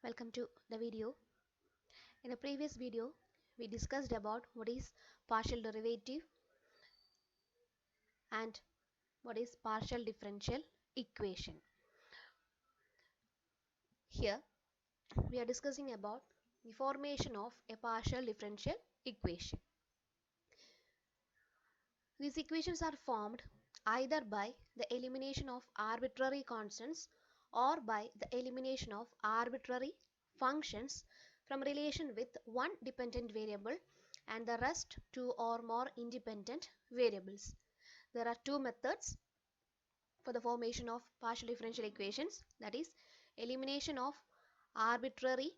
Welcome to the video. In the previous video, we discussed about what is partial derivative and what is partial differential equation. Here, we are discussing about the formation of a partial differential equation. These equations are formed either by the elimination of arbitrary constants or by the elimination of arbitrary functions from relation with one dependent variable and the rest two or more independent variables. There are two methods for the formation of partial differential equations, that is elimination of arbitrary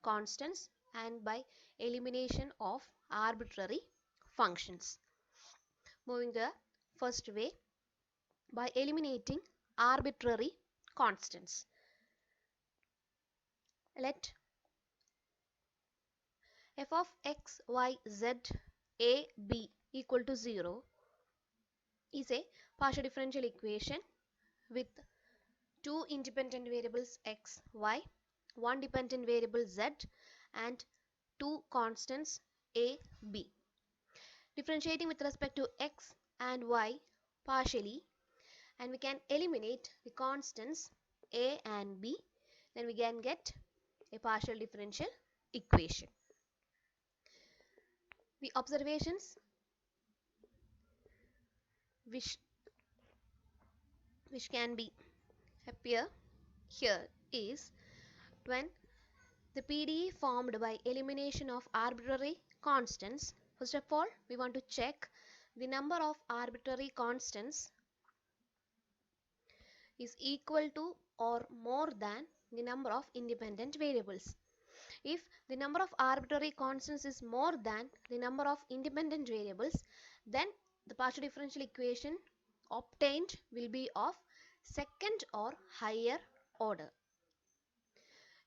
constants and by elimination of arbitrary functions. Moving to the first way, by eliminating arbitrary constants. Let f of x, y, z, a, b equal to 0 is a partial differential equation with two independent variables x, y, one dependent variable z and two constants a, b. Differentiating with respect to x and y partially, and we can eliminate the constants a and b, then we can get a partial differential equation. The observations which can be appear here is when the PDE formed by elimination of arbitrary constants. First of all, we want to check the number of arbitrary constants is equal to or more than the number of independent variables. If the number of arbitrary constants is more than the number of independent variables, then the partial differential equation obtained will be of second or higher order.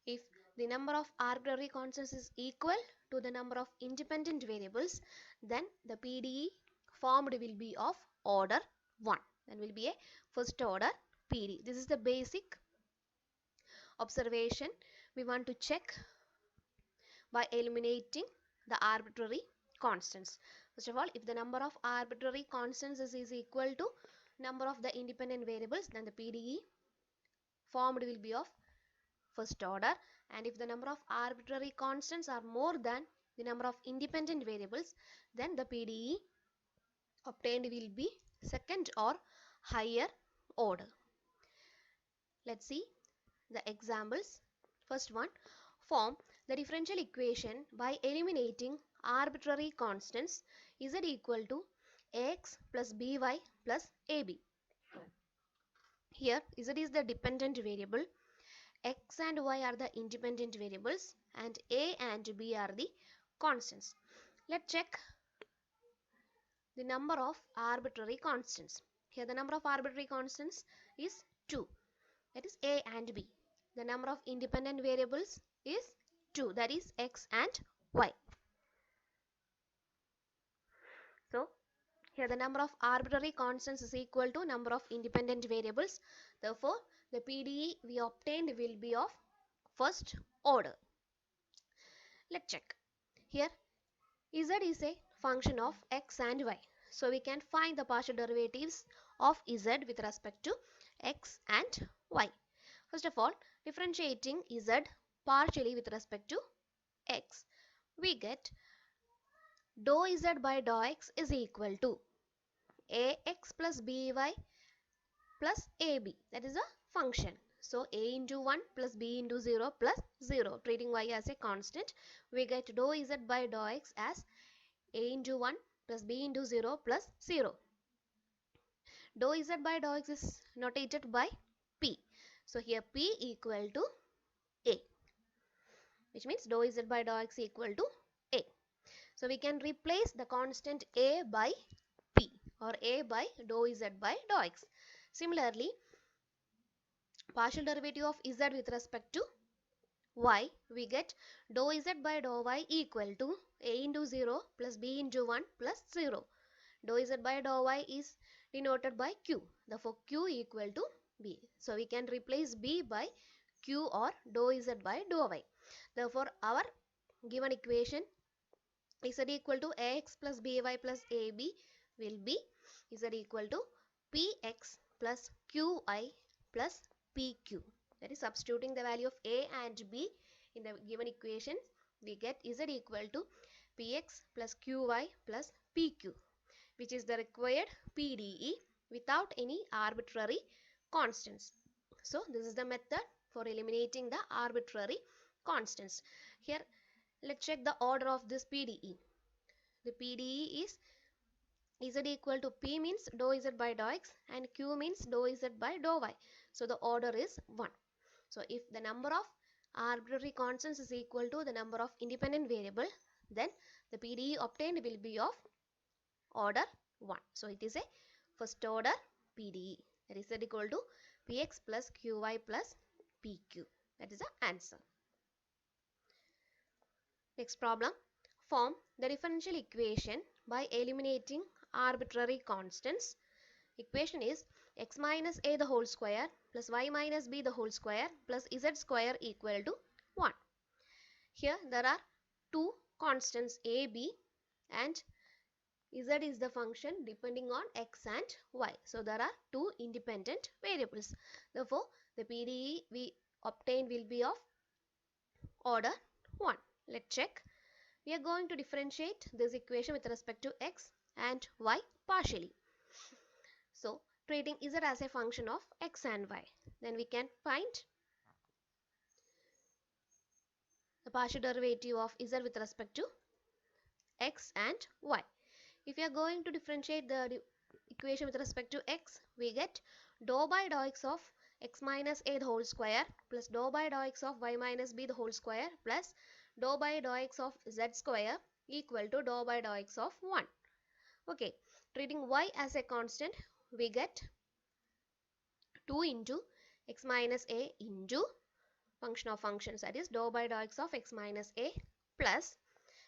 If the number of arbitrary constants is equal to the number of independent variables, then the PDE formed will be of order 1. Then will be a first order PDE. This is the basic observation we want to check by eliminating the arbitrary constants. First of all, if the number of arbitrary constants is equal to number of the independent variables, then the PDE formed will be of first order, and if the number of arbitrary constants are more than the number of independent variables, then the PDE obtained will be second or higher order. Let's see the examples. First one, form the differential equation by eliminating arbitrary constants z equal to ax plus by plus ab. Here z is the dependent variable, x and y are the independent variables, and a and b are the constants. Let's check the number of arbitrary constants. Here the number of arbitrary constants is 2, that is a and b. The number of independent variables is 2, that is x and y. So here the number of arbitrary constants is equal to number of independent variables. Therefore, the PDE we obtained will be of first order. Let's check. Here z is a function of x and y. So we can find the partial derivatives of z with respect to x and y. First of all, differentiating z partially with respect to x, we get dou z by dou x is equal to ax plus by plus ab. That is a function. So a into 1 plus b into 0 plus 0. Treating y as a constant, we get dou z by dou x as a into 1 plus b into 0 plus 0. Dou z by dou x is notated by p. So here p equal to a, which means dou z by dou x equal to a. So we can replace the constant a by p, or a by dou z by dou x. Similarly, partial derivative of z with respect to y, we get dou z by dou y equal to a into 0 plus b into 1 plus 0. Dou z by dou y is denoted by q. Therefore, q equal to b. So we can replace b by q or dou z by dou y. Therefore, our given equation z equal to ax plus by plus ab will be z equal to px plus qi plus pq. That is, substituting the value of a and b in the given equation, we get z equal to px plus qy plus pq, which is the required PDE without any arbitrary constants. So this is the method for eliminating the arbitrary constants. Here, let's check the order of this PDE. The PDE is z equal to p means dou z by dou x and q means dou z by dou y. So the order is 1. So if the number of arbitrary constants is equal to the number of independent variable, then the PDE obtained will be of order 1. So it is a first order PDE. That is z equal to px plus qy plus pq. That is the answer. Next problem. Form the differential equation by eliminating arbitrary constants. Equation is x minus a the whole square plus y minus b the whole square plus z square equal to 1. Here there are two constants a, b, and z is the function depending on x and y. So there are two independent variables. Therefore, the PDE we obtain will be of order 1. Let's check. We are going to differentiate this equation with respect to x and y partially. So, treating z as a function of x and y, then we can find the partial derivative of z with respect to x and y. If we are going to differentiate the equation with respect to x, we get dou by dou x of x minus a the whole square plus dou by dou x of y minus b the whole square plus dou by dou x of z square equal to dou by dou x of 1. Okay, treating y as a constant, we get 2 into x minus a into function of functions, that is dou by dou x of x minus a plus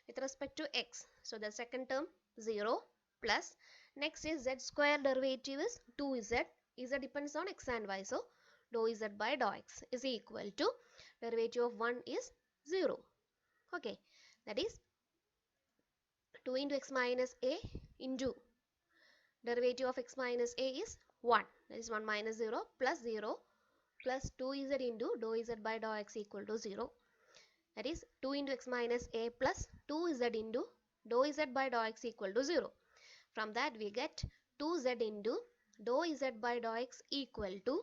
with respect to x. So the second term 0 plus next is z square derivative is 2z. Z depends on x and y. So dou z by dou x is equal to derivative of 1 is 0. Okay, that is 2 into x minus a into derivative of x minus a is 1. That is 1 minus 0 plus 0 plus 2z into dou z by dou x equal to 0. That is 2 into x minus a plus 2z into dou z by dou x equal to 0. From that we get 2z into dou z by dou x equal to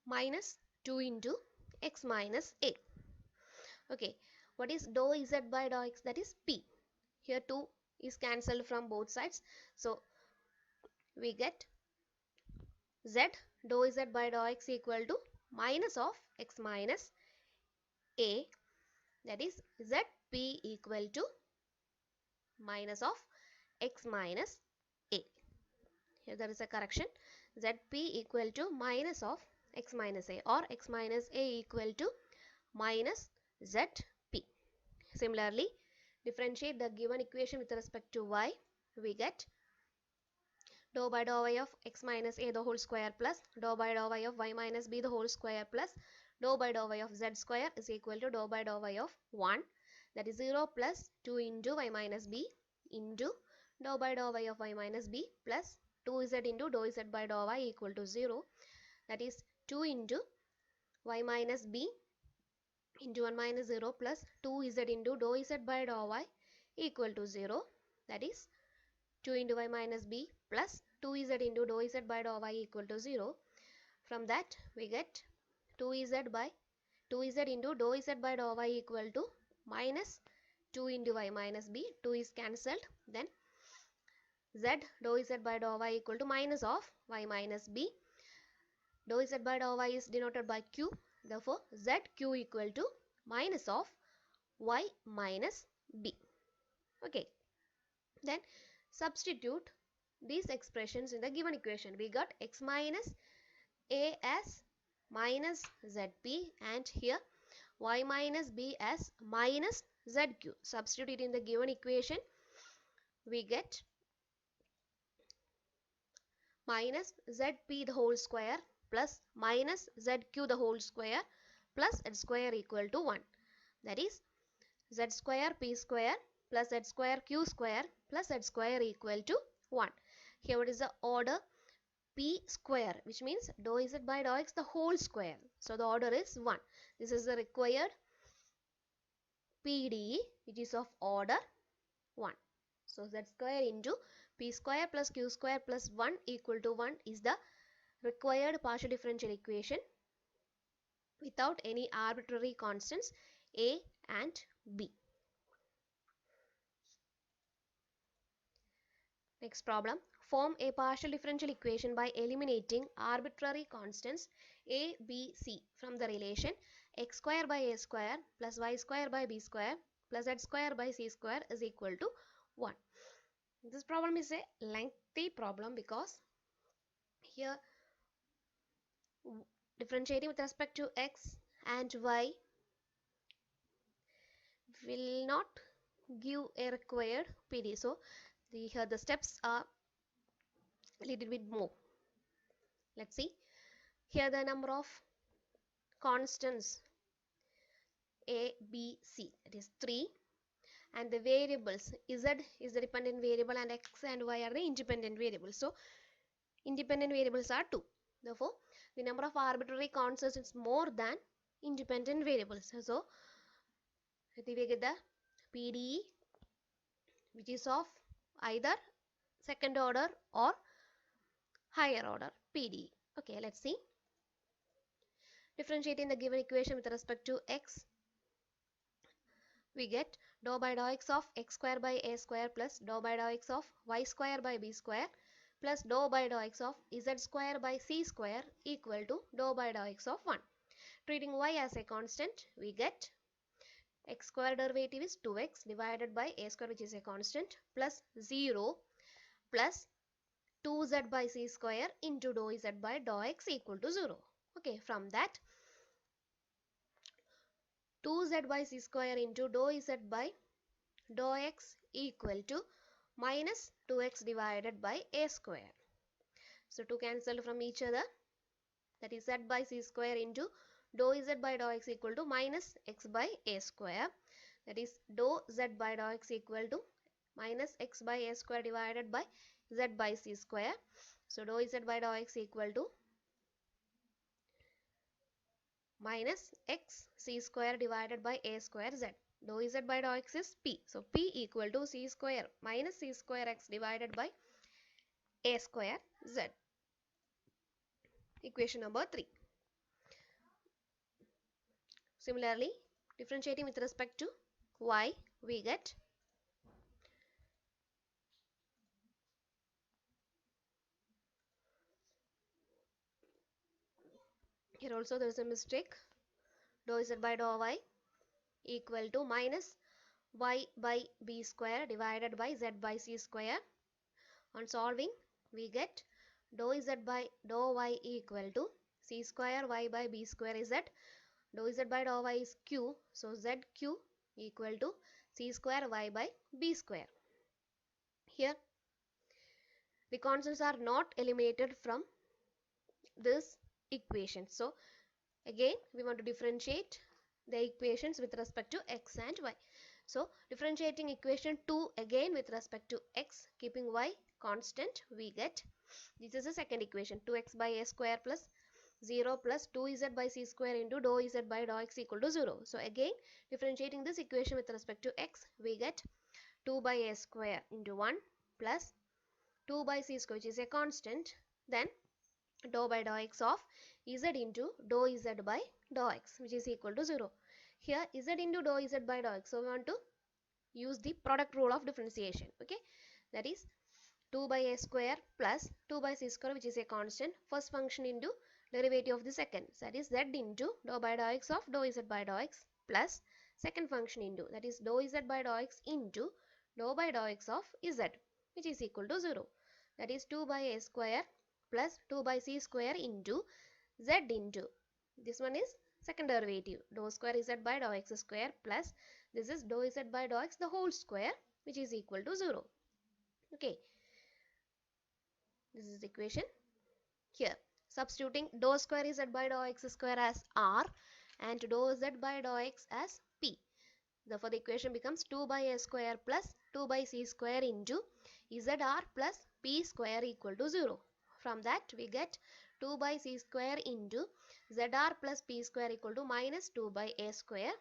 minus 2 into x minus a. Okay, what is dou z by dou x? That is p. Here 2 is cancelled from both sides. So we get z dou z by dou x equal to minus of x minus a, that is zp equal to minus of x minus a. Here there is a correction. Zp equal to minus of x minus a, or x minus a equal to minus zp. Similarly, differentiate the given equation with respect to y. We get dou by dou y of x minus a the whole square plus dou by dou y of y minus b the whole square plus dou by dou y of z square is equal to dou by dou y of 1. That is 0 plus 2 into y minus b into dou by dou y of y minus b plus 2z into dou z by dou y equal to 0. That is 2 into y minus b into 1 minus 0 plus 2z into dou z by dou y equal to 0. That is 2 into y minus b plus 2z into dou z by dou y equal to 0. From that we get 2z into dou z by dou y equal to minus 2 into y minus b. 2 is cancelled. Then z dou z by dou y equal to minus of y minus b. Dou z by dou y is denoted by q. Therefore, zq equal to minus of y minus b. Okay. Then substitute these expressions in the given equation. We got x minus a as minus zp and here y minus b as minus zq. Substitute it in the given equation. We get minus zp the whole square plus minus zq the whole square plus z square equal to 1. That is z square p square plus z square q square plus z square equal to 1. Here what is the order? P square, which means dou z by dou x the whole square. So the order is 1. This is the required PDE, which is of order 1. So z square into p square plus q square plus 1 equal to 1 is the required partial differential equation without any arbitrary constants a and b. Next problem. Form a partial differential equation by eliminating arbitrary constants a, b, c from the relation x square by a square plus y square by b square plus z square by c square is equal to 1. This problem is a lengthy problem because here differentiating with respect to x and y will not give a required PD. So here the steps are a little bit more. Let's see. Here the number of constants a, b, c, that is 3, and the variables z is the dependent variable and x and y are the independent variables. So independent variables are 2. Therefore the number of arbitrary constants is more than independent variables. So we get the PDE, which is of either second order or higher order PDE. Okay, let's see. Differentiating the given equation with respect to x, we get dou by dou x of x square by a square plus dou by dou x of y square by b square plus dou by dou x of z square by c square equal to dou by dou x of 1. Treating y as a constant, we get x square derivative is 2x divided by a square, which is a constant, plus 0 plus 2z by c square into dou z by dou x equal to 0. Okay, from that 2z by c square into dou z by dou x equal to minus 2x divided by a square. So 2 cancelled from each other, that is z by c square into dou z by dou x equal to minus x by a square, that is dou z by dou x equal to minus x by a square divided by z by c square. So dou z by dou x equal to minus x c square divided by a square z. Dou z by dou x is p. So p equal to c square minus c square x divided by a square z. Equation number 3. Similarly, differentiating with respect to y, we get here also there is a mistake. Dou z by dou y equal to minus y by b square divided by z by c square. On solving, we get dou z by dou y equal to c square y by b square is z. Dou z by dou y is q, so zq equal to c square y by b square. Here the constants are not eliminated from this equation. So again we want to differentiate the equations with respect to x and y. So differentiating equation 2 again with respect to x, keeping y constant, we get, this is the second equation, 2x by a square plus 0 plus 2z by c square into dou z by dou x equal to 0. So again differentiating this equation with respect to x, we get 2 by a square into 1 plus 2 by c square, which is a constant, then dou by dou x of z into dou z by dou x, which is equal to 0. Here z into dou z by dou x, so we want to use the product rule of differentiation. Okay, that is 2 by a square plus 2 by c square, which is a constant, first function into derivative of the second, that is z into dou by dou x of dou z by dou x plus second function into, that is dou z by dou x into dou by dou x of z, which is equal to 0. That is 2 by a square plus 2 by c square into z into, this one is second derivative, dou square z by dou x square plus this is dou z by dou x the whole square, which is equal to 0. Okay, this is the equation here. substituting dou square z by dou x square as r and dou z by dou x as p. Therefore, the equation becomes 2 by a square plus 2 by c square into zr plus p square equal to 0. From that, we get 2 by c square into zr plus p square equal to minus 2 by a square.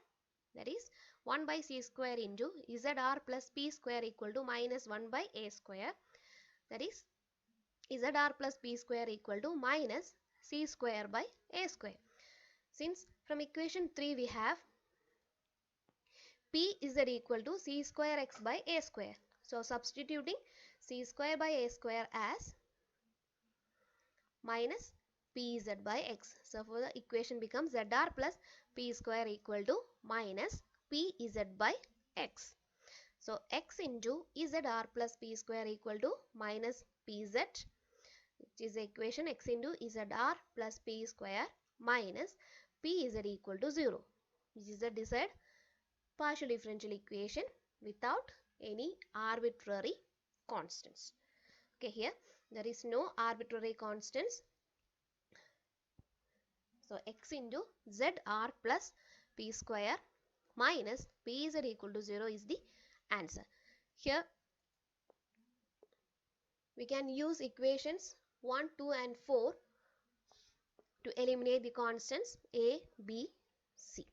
That is 1 by c square into zr plus p square equal to minus 1 by a square. That is zr plus p square equal to minus c square by a square. Since from equation 3 we have p is equal to c square x by a square. So substituting c square by a square as minus pz by x. So for the equation becomes zr plus p square equal to minus pz by x. So x into zr plus p square equal to minus pz, which is the equation x into zr plus p square minus pz equal to 0, which is the desired partial differential equation without any arbitrary constants. Okay, here there is no arbitrary constants. So x into zr plus p square minus pz equal to 0 is the answer. Here we can use equations 1, 2 and 4 to eliminate the constants a, b, c.